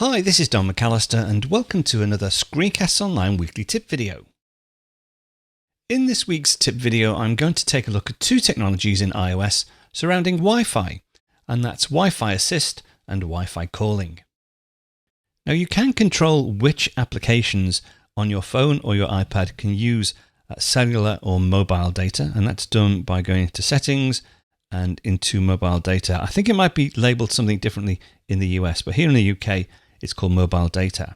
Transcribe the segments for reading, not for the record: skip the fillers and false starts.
Hi, this is Don McAllister and welcome to another Screencasts Online weekly tip video. In this week's tip video, I'm going to take a look at two technologies in iOS surrounding Wi-Fi, and that's Wi-Fi Assist and Wi-Fi Calling. Now you can control which applications on your phone or your iPad can use cellular or mobile data, and that's done by going into Settings and into Mobile Data. I think it might be labelled something differently in the US, but here in the UK it's called Mobile Data.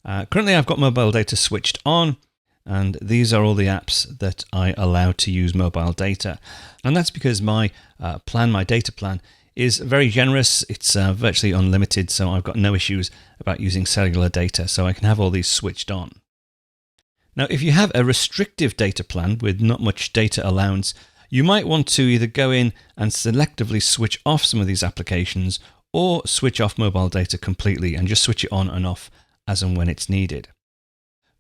Currently I've got Mobile Data switched on, and these are all the apps that I allow to use mobile data. And that's because my data plan, is very generous. It's virtually unlimited, so I've got no issues about using cellular data, so I can have all these switched on. Now, if you have a restrictive data plan with not much data allowance, you might want to either go in and selectively switch off some of these applications or switch off mobile data completely and just switch it on and off as and when it's needed.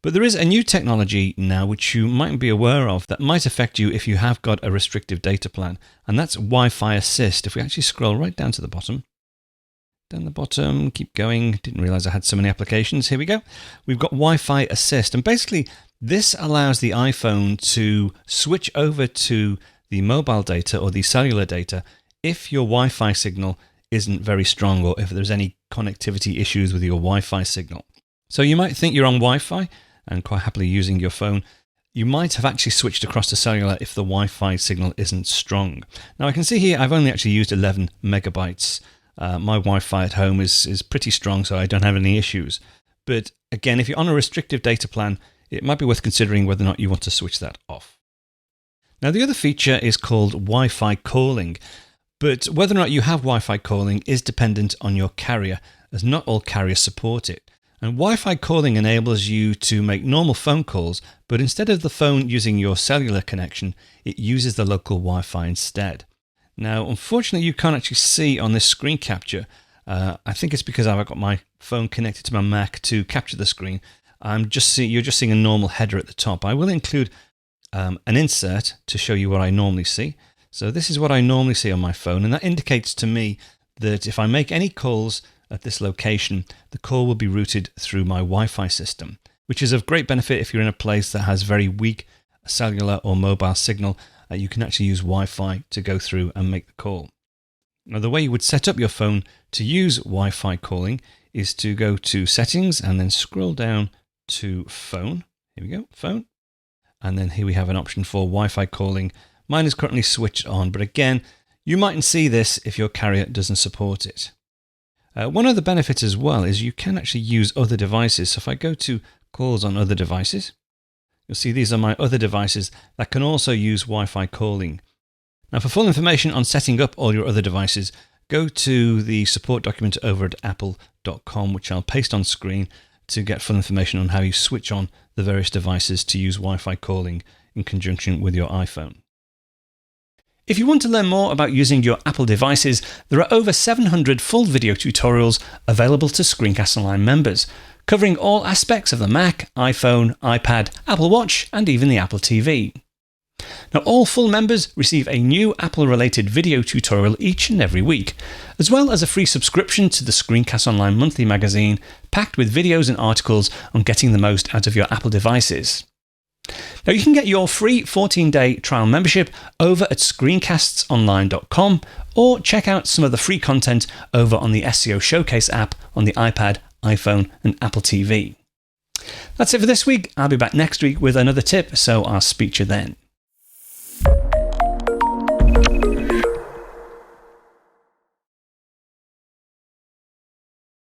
But there is a new technology now which you might be aware of that might affect you if you have got a restrictive data plan, and that's Wi-Fi Assist. If we actually scroll right down to the bottom, keep going, didn't realize I had so many applications. Here we go. We've got Wi-Fi Assist, and basically this allows the iPhone to switch over to the mobile data or the cellular data if your Wi-Fi signal isn't very strong or if there's any connectivity issues with your Wi-Fi signal. So you might think you're on Wi-Fi and quite happily using your phone. You might have actually switched across to cellular if the Wi-Fi signal isn't strong. Now I can see here I've only actually used 11 megabytes. My Wi-Fi at home is pretty strong, so I don't have any issues. But again, if you're on a restrictive data plan, it might be worth considering whether or not you want to switch that off. Now the other feature is called Wi-Fi Calling, but whether or not you have Wi-Fi Calling is dependent on your carrier, as not all carriers support it. And Wi-Fi Calling enables you to make normal phone calls, but instead of the phone using your cellular connection, it uses the local Wi-Fi instead. Now, unfortunately, you can't actually see on this screen capture. I think it's because I've got my phone connected to my Mac to capture the screen. You're just seeing a normal header at the top. I will include an insert to show you what I normally see. So this is what I normally see on my phone, and that indicates to me that if I make any calls at this location, the call will be routed through my Wi-Fi system, which is of great benefit if you're in a place that has very weak cellular or mobile signal. You can actually use Wi-Fi to go through and make the call. Now, the way you would set up your phone to use Wi-Fi calling is to go to Settings and then scroll down to Phone. Here we go, Phone. And then here we have an option for Wi-Fi calling. Mine is currently switched on, but again, you mightn't see this if your carrier doesn't support it. One other benefit as well is you can actually use other devices. So if I go to Calls on Other Devices, you'll see these are my other devices that can also use Wi-Fi calling. Now, for full information on setting up all your other devices, go to the support document over at apple.com, which I'll paste on screen to get full information on how you switch on the various devices to use Wi-Fi calling in conjunction with your iPhone. If you want to learn more about using your Apple devices, there are over 700 full video tutorials available to Screencasts Online members, covering all aspects of the Mac, iPhone, iPad, Apple Watch, and even the Apple TV. Now, all full members receive a new Apple-related video tutorial each and every week, as well as a free subscription to the Screencasts Online monthly magazine, packed with videos and articles on getting the most out of your Apple devices. Now, you can get your free 14-day trial membership over at ScreenCastsOnline.com, or check out some of the free content over on the SCO Showcase app on the iPad, iPhone, and Apple TV. That's it for this week. I'll be back next week with another tip, so I'll speak to you then.